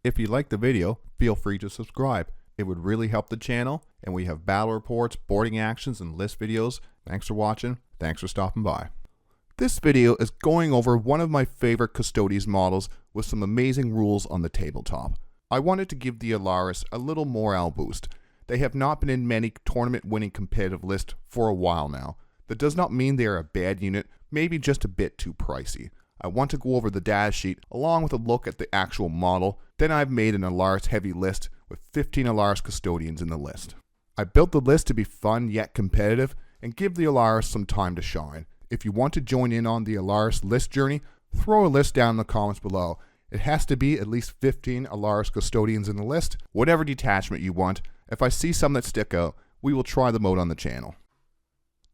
If you liked the video, feel free to subscribe. It would really help the channel, and we have battle reports, boarding actions, and list videos. Thanks for watching. Thanks for stopping by. This video is going over one of my favorite Custodians models with some amazing rules on the tabletop. I wanted to give the Allarus a little morale boost. They have not been in many tournament-winning competitive lists for a while now. That does not mean they are a bad unit, maybe just a bit too pricey. I want to go over the data sheet along with a look at the actual model. Then I've made an Allarus heavy list with 15 Allarus Custodians in the list. I built the list to be fun yet competitive and give the Allarus some time to shine. If you want to join in on the Allarus List Journey, throw a list down in the comments below. It has to be at least 15 Allarus Custodians in the list, whatever detachment you want. If I see some that stick out, we will try them out on the channel.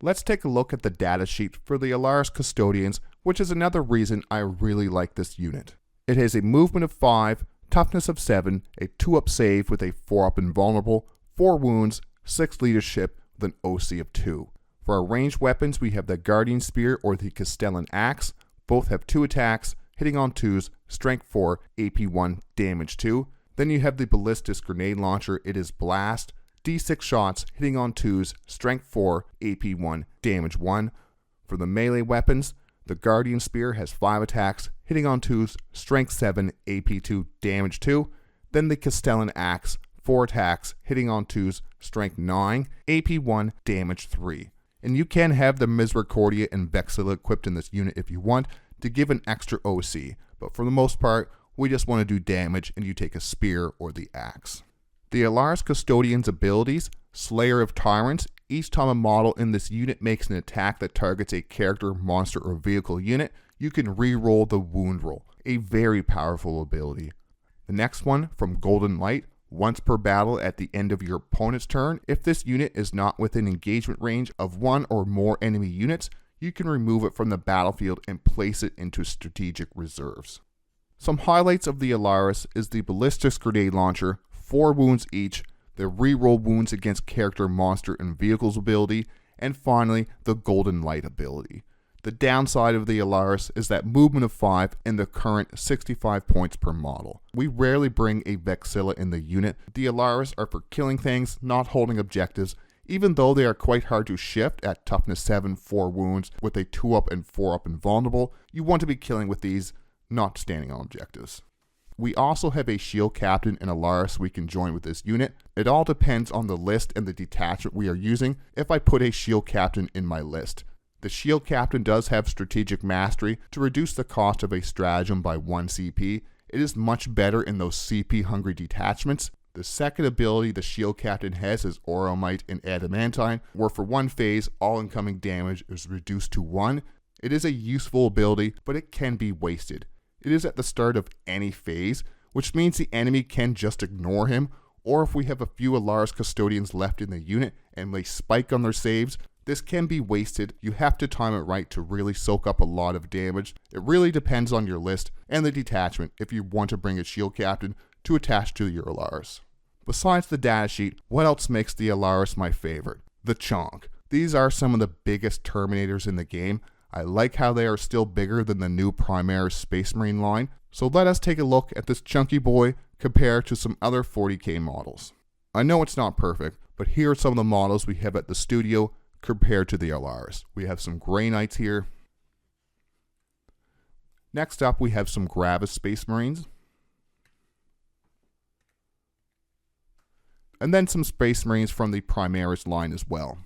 Let's take a look at the data sheet for the Allarus Custodians, which is another reason I really like this unit. It has a movement of 5, toughness of 7, a 2-up save with a 4-up invulnerable, 4 wounds, 6 leadership with an OC of 2. For our ranged weapons, we have the Guardian Spear or the Custodian Axe. Both have 2 attacks, hitting on 2s, strength 4, AP 1, damage 2. Then you have the Ballistic Grenade Launcher. It is blast, D6 shots, hitting on 2s, strength 4, AP 1, damage 1. For the melee weapons, the Guardian Spear has 5 attacks, hitting on 2s, strength 7, AP 2, damage 2. Then the Custodian Axe, 4 attacks, hitting on 2s, strength 9, AP 1, damage 3. And you can have the Misericordia and Vexilla equipped in this unit if you want to give an extra OC, but for the most part, we just want to do damage and you take a spear or the axe. The Allarus Custodians abilities, Slayer of Tyrants. Each time a model in this unit makes an attack that targets a character, monster, or vehicle unit, you can re-roll the wound roll, a very powerful ability. The next one, from Golden Light, once per battle at the end of your opponent's turn, if this unit is not within engagement range of 1 or more enemy units, you can remove it from the battlefield and place it into strategic reserves. Some highlights of the Allarus is the Ballistic Grenade Launcher, 4 wounds each, the reroll wounds against character, monster, and vehicles ability, and finally the Golden Light ability. The downside of the Allarus is that movement of 5 and the current 65 points per model. We rarely bring a Vexilla in the unit. The Allarus are for killing things, not holding objectives. Even though they are quite hard to shift at toughness 7, 4 wounds with a 2-up and 4-up invulnerable, you want to be killing with these, not standing on objectives. We also have a shield captain and Allarus we can join with this unit. It all depends on the list and the detachment we are using if I put a shield captain in my list. The shield captain does have strategic mastery to reduce the cost of a stratagem by 1 CP. It is much better in those CP hungry detachments. The second ability the shield captain has is Oromite and Adamantine, where for 1 phase, all incoming damage is reduced to 1. It is a useful ability, but it can be wasted. It is at the start of any phase, which means the enemy can just ignore him, or if we have a few Allarus Custodians left in the unit and they spike on their saves, this can be wasted. You have to time it right to really soak up a lot of damage. It really depends on your list and the detachment if you want to bring a shield captain to attach to your Allarus. Besides the data sheet, what else makes the Allarus my favorite? The Chonk. These are some of the biggest Terminators in the game. I like how they are still bigger than the new Primaris Space Marine line. So let us take a look at this chunky boy compared to some other 40k models. I know it's not perfect, but here are some of the models we have at the studio compared to the Allarus. We have some Grey Knights here. Next up, we have some Gravis Space Marines. And then some Space Marines from the Primaris line as well.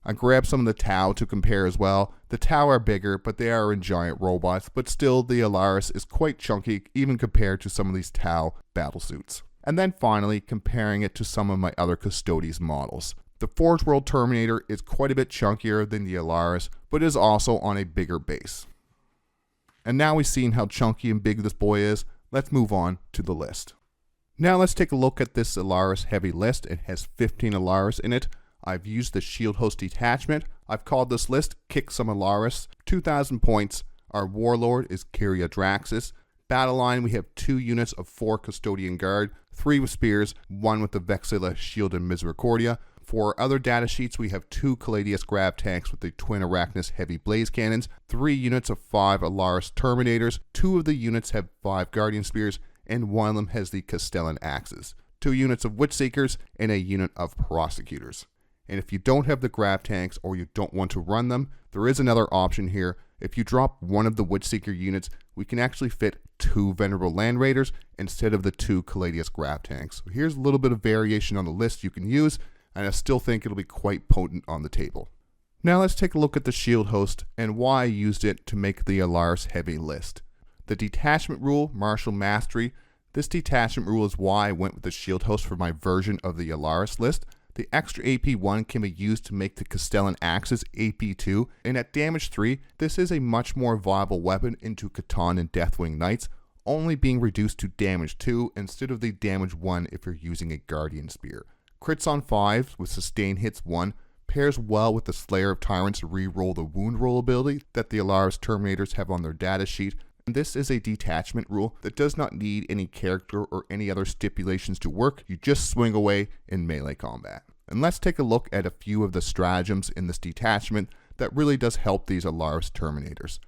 I grabbed some of the Tau to compare as well. The Tau are bigger, but they are in giant robots, but still the Allarus is quite chunky even compared to some of these Tau battlesuits. And then finally, comparing it to some of my other Custodians models. The Forge World Terminator is quite a bit chunkier than the Allarus, but is also on a bigger base. And now we've seen how chunky and big this boy is, let's move on to the list. Now let's take a look at this Allarus heavy list. It has 15 Allarus in it. I've used the Shield Host detachment. I've called this list Kick Some Allarus. 2,000 points. Our Warlord is Kyria Draxus. Battle line, we have 2 units of 4 Custodian Guard, 3 with spears, 1 with the Vexilla Shield and Misericordia. For other data sheets, we have 2 Caladius Grav Tanks with the Twin Arachnus Heavy Blaze Cannons, 3 units of 5 Allarus Terminators, 2 of the units have 5 Guardian Spears, and 1 of them has the Castellan Axes, 2 units of Witch Seekers, and a unit of Prosecutors. And if you don't have the Grav Tanks or you don't want to run them, there is another option here. If you drop one of the Witch Seeker units, we can actually fit 2 Venerable Land Raiders instead of the 2 Caladius Grav Tanks. So here's a little bit of variation on the list you can use, and I still think it'll be quite potent on the table. Now let's take a look at the shield host and why I used it to make the Allarus heavy list. The detachment rule, martial mastery. This detachment rule is why I went with the shield host for my version of the Allarus list. The extra AP 1 can be used to make the Castellan Axes AP 2, and at damage 3, this is a much more viable weapon into Catan and Deathwing Knights, only being reduced to damage 2 instead of the damage 1 if you're using a Guardian Spear. Crits on 5s with sustain hits 1 pairs well with the Slayer of Tyrants re-roll the wound roll ability that the Allarus Terminators have on their data sheet. And this is a detachment rule that does not need any character or any other stipulations to work. You just swing away in melee combat. And let's take a look at a few of the stratagems in this detachment that really does help these Allarus Terminators.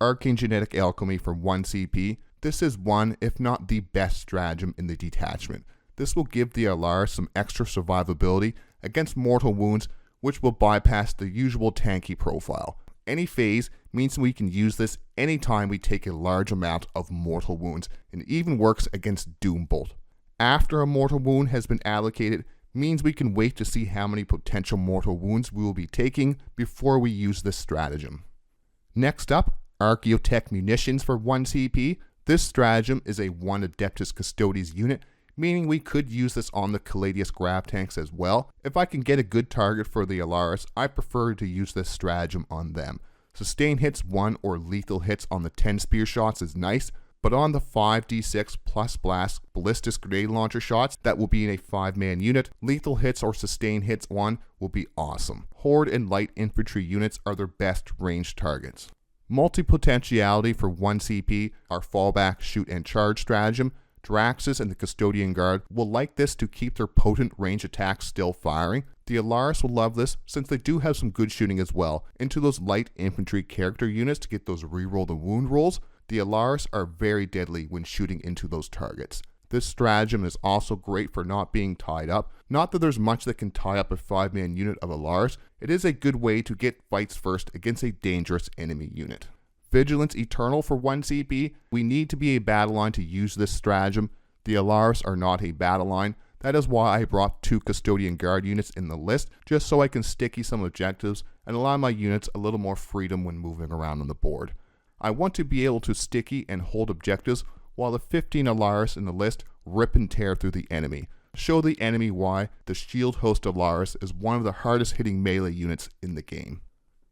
Arcane Genetic Alchemy for 1 CP. This is one, if not the best stratagem in the detachment. This will give the Allarus some extra survivability against mortal wounds, which will bypass the usual tanky profile. Any phase means we can use this anytime we take a large amount of mortal wounds, and it even works against Doombolt. After a mortal wound has been allocated, means we can wait to see how many potential mortal wounds we will be taking before we use this stratagem. Next up, Archaeotech Munitions for 1 CP. This stratagem is a 1 Adeptus Custodes unit, meaning we could use this on the Caladius Grav Tanks as well. If I can get a good target for the Allarus, I prefer to use this stratagem on them. Sustain hits 1 or lethal hits on the 10 spear shots is nice, but on the 5d6 plus blast ballistic grenade launcher shots that will be in a 5-man unit, lethal hits or sustain hits 1 will be awesome. Horde and light infantry units are their best ranged targets. Multi-potentiality for 1 CP, our fallback, shoot and charge stratagem. Draxus and the Custodian Guard will like this to keep their potent range attacks still firing. The Allarus will love this since they do have some good shooting as well into those light infantry character units to get those reroll the wound rolls. The Allarus are very deadly when shooting into those targets. This stratagem is also great for not being tied up. Not that there's much that can tie up a 5-man unit of Allarus, it is a good way to get fights first against a dangerous enemy unit. Vigilance Eternal for 1 CP. We need to be a battle line to use this stratagem. The Allarus are not a battle line. That is why I brought 2 Custodian Guard units in the list, just so I can sticky some objectives and allow my units a little more freedom when moving around on the board. I want to be able to sticky and hold objectives while the 15 Allarus in the list rip and tear through the enemy. Show the enemy why the Shield Host Allarus is one of the hardest hitting melee units in the game.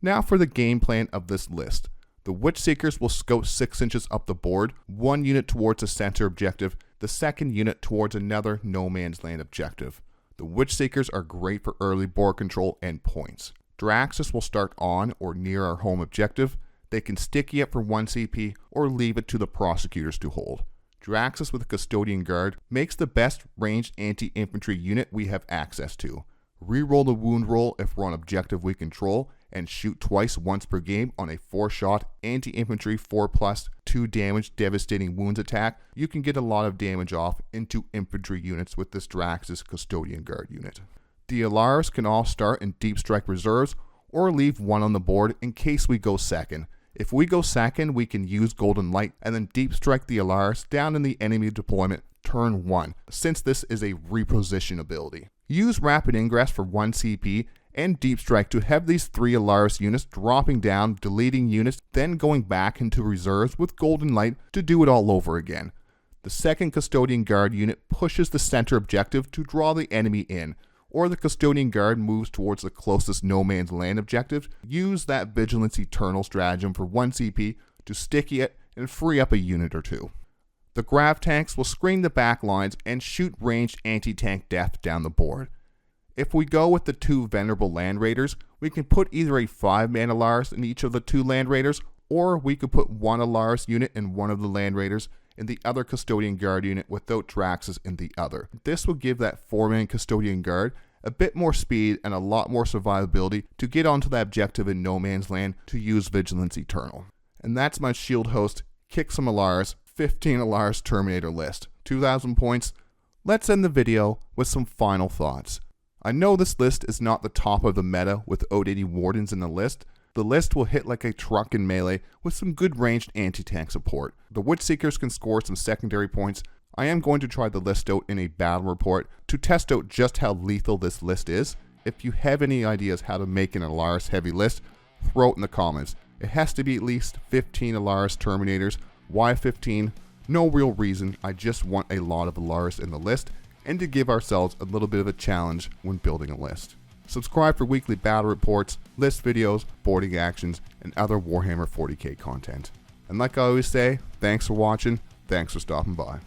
Now for the game plan of this list. The Witch Seekers will scout 6 inches up the board, 1 unit towards a center objective, the second unit towards another no man's land objective. The Witch Seekers are great for early board control and points. Draxus will start on or near our home objective. They can sticky it for 1 CP or leave it to the Prosecutors to hold. Draxus with a Custodian Guard makes the best ranged anti-infantry unit we have access to. Reroll the wound roll if we're on objective we control, and shoot twice once per game on a 4-shot anti-infantry 4+, 2 damage devastating wounds attack. You can get a lot of damage off into infantry units with this Draxus Custodian Guard unit. The Allarus can all start in Deep Strike reserves or leave 1 on the board in case we go second. If we go second, we can use Golden Light and then Deep Strike the Allarus down in the enemy deployment turn 1, since this is a reposition ability. Use Rapid Ingress for 1 CP and Deep Strike to have these 3 Allarus units dropping down, deleting units, then going back into reserves with Golden Light to do it all over again. The second Custodian Guard unit pushes the center objective to draw the enemy in, or the Custodian Guard moves towards the closest no man's land objective. Use that Vigilance Eternal stratagem for 1 CP to sticky it and free up a unit or 2. The Grav Tanks will screen the back lines and shoot ranged anti-tank death down the board. If we go with the 2 Venerable Land Raiders, we can put either a 5-man Allarus in each of the 2 Land Raiders, or we could put 1 Allarus unit in one of the Land Raiders in the other Custodian Guard unit without Draxus in the other. This will give that 4-man Custodian Guard a bit more speed and a lot more survivability to get onto that objective in no man's land to use Vigilance Eternal. And that's my shield host, Kick Some Allarus, 15 Allarus Terminator list. 2,000 points. Let's end the video with some final thoughts. I know this list is not the top of the meta without any Wardens in the list. The list will hit like a truck in melee with some good ranged anti-tank support. The Witchseekers can score some secondary points. I am going to try the list out in a battle report to test out just how lethal this list is. If you have any ideas how to make an Allarus heavy list, throw it in the comments. It has to be at least 15 Allarus Terminators. Why 15? No real reason, I just want a lot of Allarus in the list and to give ourselves a little bit of a challenge when building a list. Subscribe for weekly battle reports, list videos, boarding actions, and other Warhammer 40K content. And like I always say, thanks for watching, thanks for stopping by.